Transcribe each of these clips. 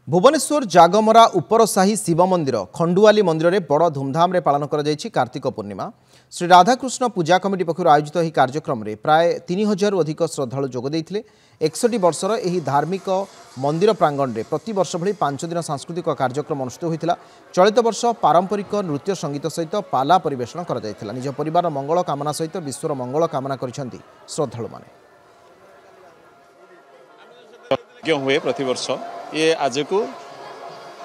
भुवनेश्वर जागमरा उपरसाही शिव मंदिर खंडुआली मंदिर में बड़ धूमधाम रे पालन कर कार्तिक पूर्णिमा। श्री राधाकृष्ण पूजा कमिटी पक्षर आयोजित यह कार्यक्रम में प्राय 3000 अधिक श्रद्धालु जोगदे 61 वर्षर यह धार्मिक मंदिर प्रांगण में प्रति वर्ष भली 5 दिन सांस्कृतिक कार्यक्रम अनुष्ठित होता। चलित वर्ष पारंपरिक नृत्य संगीत सहित पाला परिवेषण कर निज परिवार मंगल कामना सहित विश्वर मंगल कामना कर श्रद्धालु हुए प्रतिवर्ष ये आज को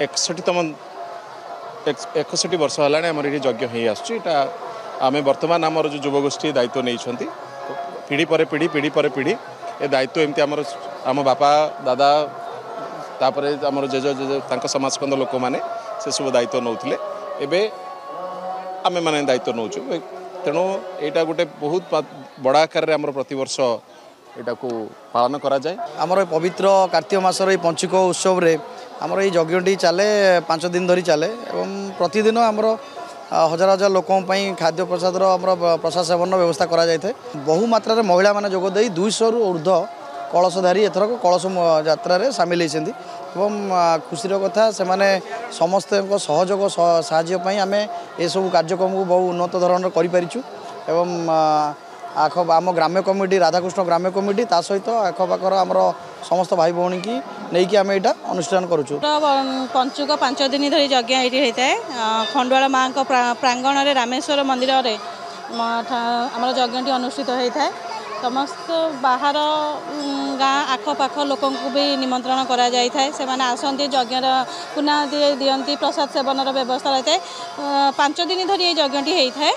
61 वर्ष है आम ये यज्ञ हो आसटा आम बर्तमान आम जो युवगोष्ठी दायित्व नहीं पीढ़ी पर पीढ़ी पीढ़ी पर पीढ़ी ये दायित्व एमती आम बापा दादा तापर आम जेज जेज समाजकंद लोक मैंने से सब दायित्व नौले एवं आम मैंने दायित्व नौ तेणु यहाँ गोटे बहुत बड़ा आकार आम प्रतिवर्ष यहाँ को पालन करा जाए। आमर पवित्र कार्तिक मासर पंचुक उत्सव रे आमर ये यज्ञटी चले 5 दिन धरी चले एवं प्रतिदिन आमर हजार हजार लोकों खाद्य प्रसादर प्रसाद सेवन व्यवस्था करा जाए। बहु मात्रा रे महिला माने जोग देई 200 रु ऊर्ध्व कलशधारी एथरक कलश यात्रा रे सामिल होती एवं खुशीर कथा से समस्त सहयोग साहाय्य आम ये सब कार्यक्रम को बहु उन्नत धरण करूँ एवं आख आम ग्राम्य कमिटी राधाकृष्ण ग्राम्य कमिटी ता सहित आखपाखर आमर समस्त भाई भौणी की नहीं आम यहाँ अनुष्ठान करुचु। पंचुक 5 दिन धरी यज्ञ ये होता है खंडुआल माँ प्रांगण में रामेश्वर मंदिर में आम यज्ञ अनुष्ठित होता है। समस्त बाहर गाँ आखपाख लोक भी निमंत्रण करा जाए से आसती यज्ञ पुनादि दियंती प्रसाद सेवन व्यवस्था रहता है। 5 दिन धरी ये यज्ञटी होता है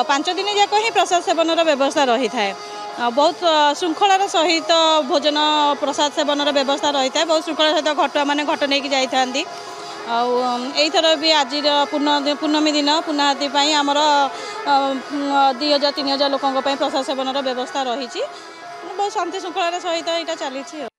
5 दिन जाक ही प्रसाद सेवन व्यवस्था रही है। बहुत श्रृंखलार सहित भोजन प्रसाद सेवन व्यवस्था रही है। बहुत श्रृंखला सहित घटुआ मैंने घट नहीं जाती आईथर भी आज पूर्णमी दिन पुनादि आमर 2000-3000 लोकों प्रसाद सेवन व्यवस्था रही बहुत शांति श्रृंखलार सहित यहाँ चली।